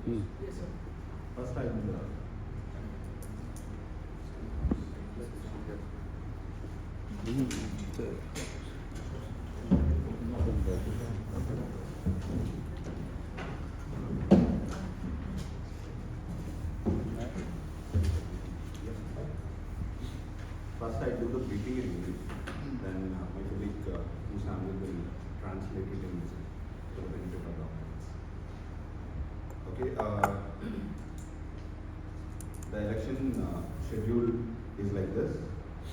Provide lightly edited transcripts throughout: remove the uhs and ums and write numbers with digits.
Yes, sir. First I will first I do the briefing in English, then my colleague Usam will translate it in for the benefit of the audience. Okay, the election schedule is like this.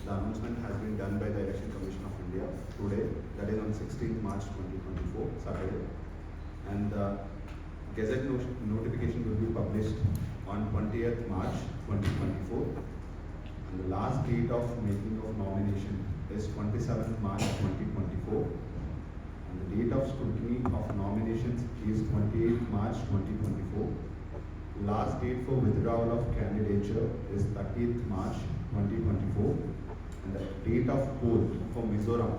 The announcement has been done by the Election Commission of India today, that is on 16th March 2024, Saturday. And the Gazette notification will be published on 20th March 2024. And the last date of making of nomination is 27th March 2024. And the date of scrutiny of nominations is 28th March 2024. Last date for withdrawal of candidature is 30th March 2024. And the date of poll for Mizoram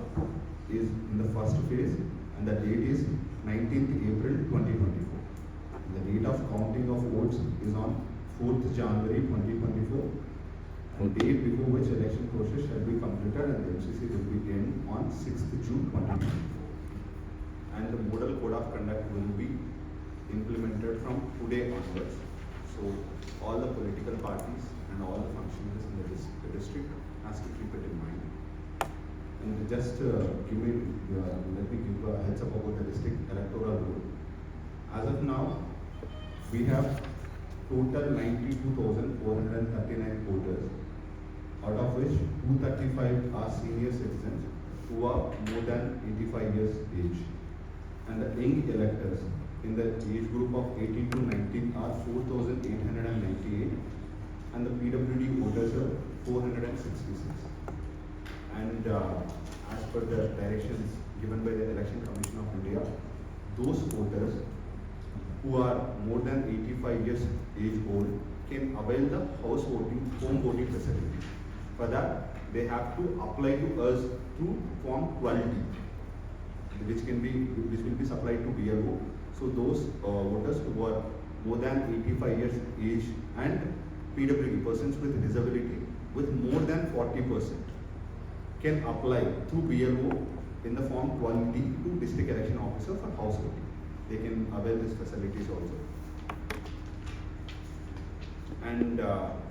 is in the first phase, and the date is 19th April 2024. And the date of counting of votes is on 4th January 2024. And date before which election process shall be completed and the MCC will be end on 6th June 2024. And the model code of conduct will be implemented from today onwards. So all the political parties and all the functionaries in the district has to keep it in mind. And just let me give a heads up about the district electoral roll. As of now, we have total 92,439 voters, out of which 235 are senior citizens who are more than 85 years age. And the young electors in the age group of 18 to 19 are 4,898, and the PWD voters are 466. And as per the directions given by the Election Commission of India, those voters who are more than 85 years age old can avail the house voting, home voting facility. For that, they have to apply to us through Form 12D, which will be supplied to BLO. So those voters who are more than 85 years age and PWD, persons with disability with more than 40%, can apply through BLO in the Form 12D to District Election Officer for house voting. They can avail these facilities also. And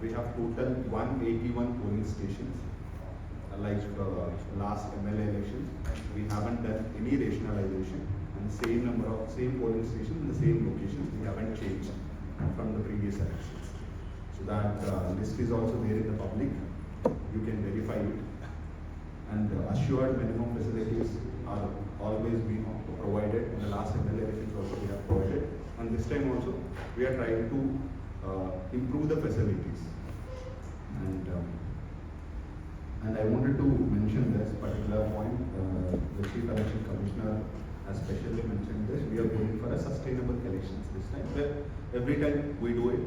we have total 181 polling stations. Like last MLA elections, we haven't done any rationalization, and the same number of polling stations in the same locations, we haven't changed from the previous elections. So that list is also there in the public. You can verify it. And assured minimum facilities are always being provided. In the last MLA elections also we have provided. And this time also we are trying to improve the facilities. And I wanted to mention this particular point. The Chief Election Commissioner has specially mentioned this. We are going for a sustainable elections this time. Where every time we do it,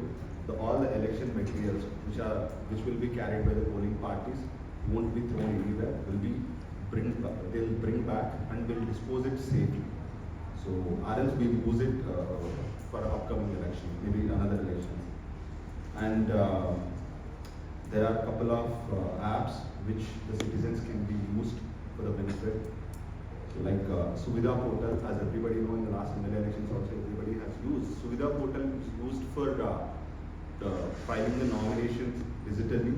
all the election materials which will be carried by the polling parties won't be thrown anywhere. They'll bring back and will dispose it safely. So or else we'll use it for upcoming election, maybe another elections. And there are a couple of apps which the citizens can be used for the benefit. So like Suvidha portal, as everybody know, in the last MLA elections also everybody has used. Suvidha portal is used for filing the nominations digitally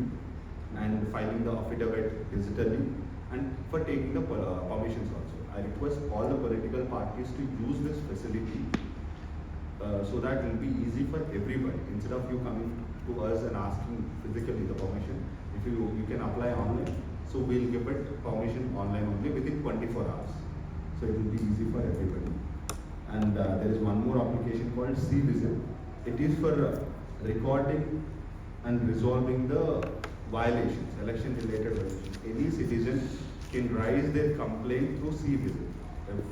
and filing the affidavit digitally and for taking the permissions also. I request all the political parties to use this facility so that it will be easy for everybody. Instead of you coming to us and asking physically the permission, if you can apply online, so we'll give it permission online only within 24 hours. So it will be easy for everybody. And there is one more application called C-Visit. It is for recording and resolving the violations, election related violations. Any citizen can raise their complaint through C-Visit. If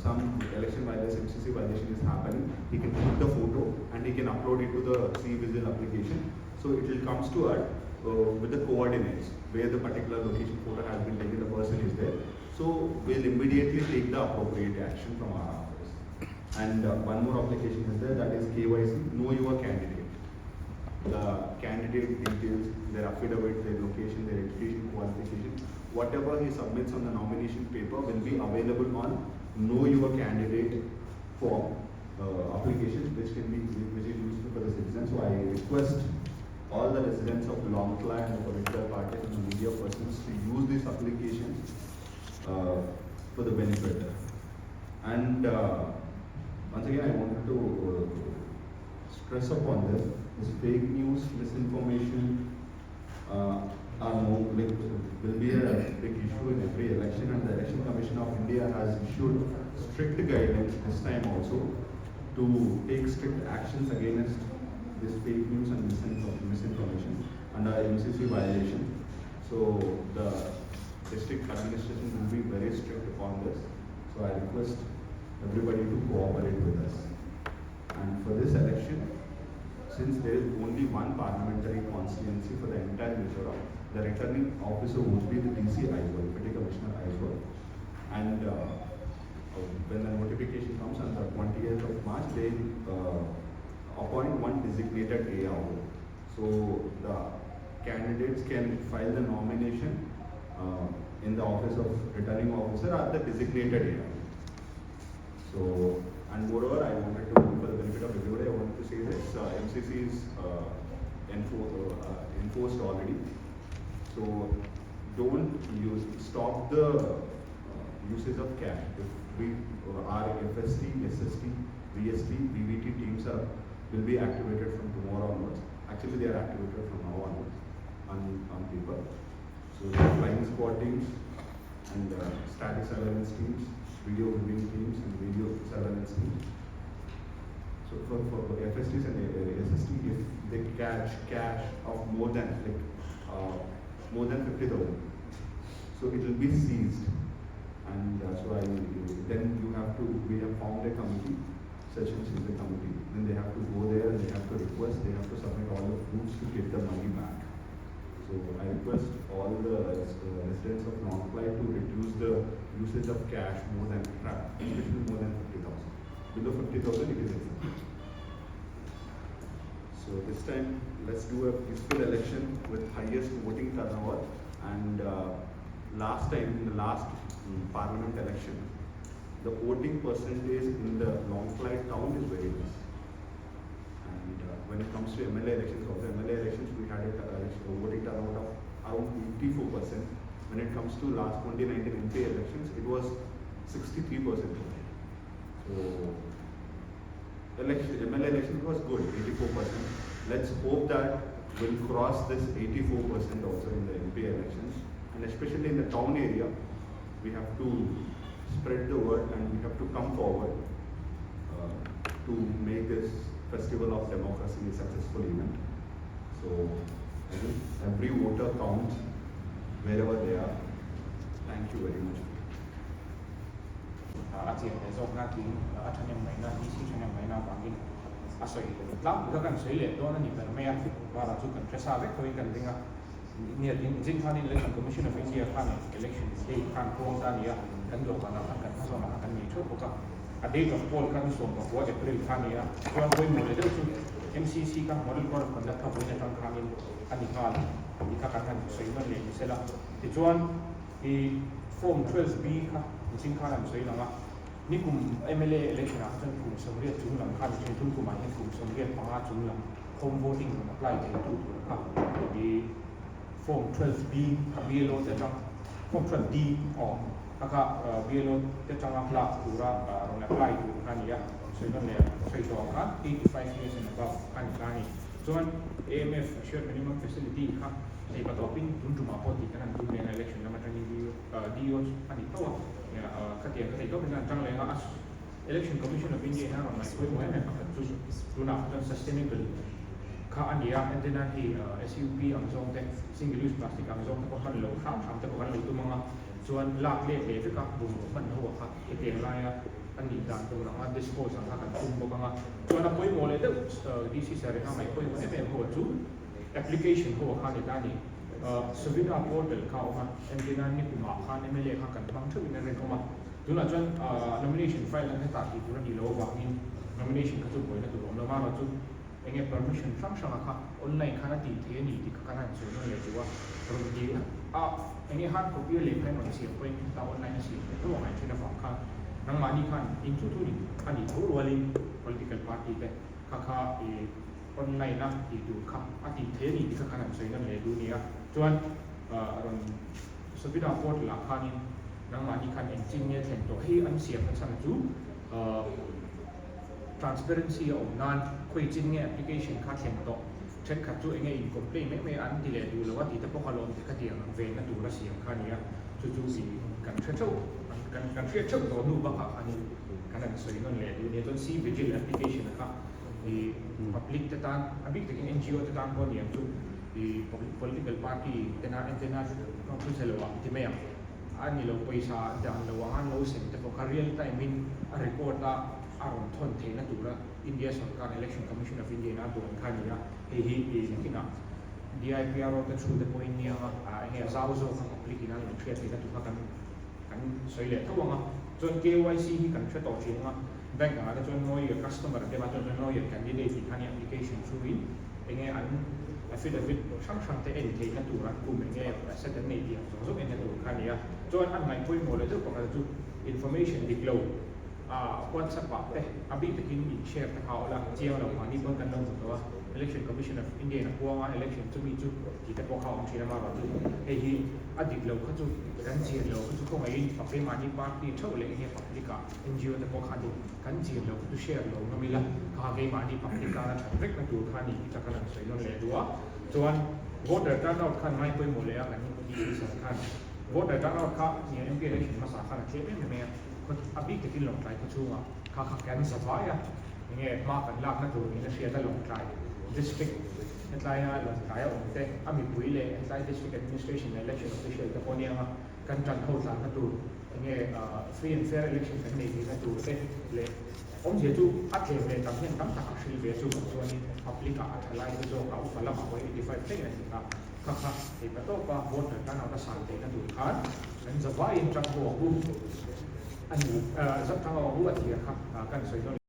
some election violation, MCC violation is happening, he can put the photo and he can upload it to the C-Visit application. So it will comes to us with the coordinates where the particular location photo has been taken, the person is there. So we'll immediately take the appropriate action from our office. And one more application is there, that is KYC, know your candidate. The candidate details, their affidavit, their location, their education qualification, whatever he submits on the nomination paper will be available on know your candidate form application, which is useful for the citizens. So I request all the residents of Lawngtlai and the political parties and the media persons to use this application for the benefit. And once again, I wanted to stress upon this. This fake news, misinformation will be a big issue in every election, and the Election Commission of India has issued strict guidelines this time also to take strict actions against this fake news and misinformation under MCC violation. So the district administration will be very strict upon this. So I request everybody to cooperate with us. And for this election, since there is only one parliamentary constituency for the entire Mizoram, the returning officer would be the DC Aizawl, Deputy Commissioner Aizawl. And when the notification comes on the 20th of March, they appoint one designated AO. So the candidates can file the nomination in the office of returning officer at the designated AO. So, and moreover, I wanted to, for the benefit of everybody, I wanted to say this, MCC is enforced already. So don't stop the usage of cash. If our FST, SST, VST, VVT teams will be activated from tomorrow onwards. Actually, they are activated from now onwards on paper. So the flying squad teams and static surveillance teams, video viewing teams and video surveillance teams. So for FSTs and SST, if they catch cash of more than 50,000, so it will be seized. And then we have formed a committee, such and such a committee. Then they have to go there and they have to request, they have to submit all the proofs to get the money back. So I request all the residents of Lawngtlai to reduce the usage of cash more than 50,000. Below 50,000, it is exempt. So this time, let's do a peaceful election with highest voting turnover. And last time, in the last parliament election, the voting percentage in the Lawngtlai town is very less. And when it comes to MLA elections, also MLA elections, we had a voting turnover of around 84%. When it comes to last 2019 MP elections, it was 63%. So MLA election was good, 84%. Let's hope that we'll cross this 84% also in the MP elections. And especially in the town area, we have to spread the word and we have to come forward to make this festival of democracy a successful event. So I think every voter counts wherever they are. Thank you very much. Election Commission of India election day a date of poll can so what April Kania, MCC can model code of conduct of Winneton Kamin and the Kali, the Kakatan, Sayman, Sela. It's one the Form 12B, Zinkan and Saylama, Nikum MLA election after Sumria Tulam, Kalitin Tukum, and some real Pamatulam, home voting will apply to the Form 12B, BLO, Form 12D, or BLO, the Tangapla, on apply to Kania, so you don't have 85 years and above Kanikani. So, an AMF assured minimum facility, they got open to Mapoti and do an election, no matter Dios and the power. Katia, they don't have Election Commission of India on my way to not sustainable. Ania and then SUP ang zong tech single use plastic ang zong ko kan lo kham kham te ko kan lo tu mga chuan lak le le ka bu man ho kha ite la ya ani dan tu na dispose ang kan tum bo ka chuan a poi mo le de DC sare ha mai poi mo ne ho tu application ho kha ni dani Suvidha portal ka ma and then ni kuma kha ne me le kha kan bang thu ne re ko ma ดูหน่อยจนnomination file นั้นให้ตัดอีกตัวนี้แล้ววางอิน nomination ก็จะบ่อยนะตัวเรามาเราจุดเองpermission ฟังก์ชันอะค่ะ online ขนาดที่เทียนี่ที่ขนาดส่วนนั้นเลยว่าเราดีนะเองhard copy เลยให้หน่อยเสียไปตาม online เสียตัวไหนที่เราฟังค่ะนังมานี่คันอินทุทุนี่อันนี้ทุกวัน political party แต่ค่ะonline นะที่ดูค่ะอันที่เทียนี่ที่ขนาดส่วนนั้นเลยดูเนี่ยจวนสปิดาโพดหลักคันนี้นังมานี่คัน engineer เห็นตัวให้อันเสียกันสั่งจู transparency ของงานคุยจริงเนี่ย application ค่าเห็นตัวเช่นขัดจูเองไง incomplete ไม่อันที่เลยดูแล้วว่าที่ถ้าพวกเขาลงที่คดีอย่างเวรนั่นดูแลเสียงค่านี้จู่ๆสิกันเชื่อตัวนู้บ้างค่ะอันนี้ขนาดสวยนั่นเลยดูเนี่ยต้น C vigil application นะครับที่ public จะตั้งpublic ที่ NGO จะตั้งคนอย่างจู่ที่ political party แต่น่าต้องพูดเสร็จแล้วว่าที่ไม่ยังอันนี้เราไปซาแต่อันเราว่าอันเราเซ็นแต่พอ real time in report ละอารมณ์ทนเทน่าดูละอินเดียสการ election commission of India น่าดูค่านี้เฮ้ยนี่นะ DIPR เราจะชูแต่ point เนี่ยเฮ้ยซาอุโซเขา public นั่นเราเชื่อที่น่าดูกันสวยเลยถ้าว่าจน KYC ที่กันเชื่อต่อจริงว่าแบงก์อะไรจนน้อย customer เดี๋ยวมาจนน้อย candidate ที่ท่าน application ช่วยเองอันaffidavit ช่างแต่เอ็นเทน่าดูรักกลุ่มเองเสร็จในเดียวส่งเอ็นน่าดูค่านี้จนอันไหนพูดหมดเลยทุกคนจะจุด information ดิกโลวันสัปดาห์อาบิตกินอีกแชร์ตะเขาละเจียวเราวันนี้เพิ่งกันลงตัว election commission of India นะพวกว่า election จะมีจุดที่จะพวกเขาอังกฤษมาแบบนี้เฮ้ยอดีตเราก็จุดกันเจียวเราก็จุดเข้ามาอีกปรับเป็นมานี่ปาร์ตี้เท่าเลยเฮ้ยปรับลิกา NGO จะพวกเขาดูกันเจียวเราก็จุดแชร์เราก็มีละข้าเกย์มานี่ปรับลิกาแล้วฉันเรียกมาดูข้านี่จะกันใส่นั่นเลยดูว่าส่วน voter turnout ขั้นไม่ไปหมดเลยกันนี่ก็ดีสำคัญ voter turnout ขั้นเนี่ย MP election มาสาขาเชื่อไม่แม่อาบิตกินหลงใจก็ชัวร์ข้าขับแกนสบายอย่างเงี้ยมากันลากนั่นดูนี่จะเชียร์ได้หลงใจ district นั่นไรนะหลงใจอ่ะผมแต่อามีปุ๋ยเลยนั่นไร district administration election official แต่พอเนี่ยกันจันทร์โทษสารนั่นดูอย่างเงี้ยfree and fair election กันนี่นั่นดูเต้เลยผมเชื่อจูอัดเทมเลยตามเช่นตามตาชิลเบียจูส่วนนี้ public อัดไลน์จูเขาฝรั่งเอาไว้85เท่านั้นครับค่ะไอ้ประตูก็ voter กันเอาแต่สั่งเต้นั่นดูครับนั่นจะว่าอินจังหัวบุ้อันนี้จับทางออกรู้ว่าที่ครับกันสวย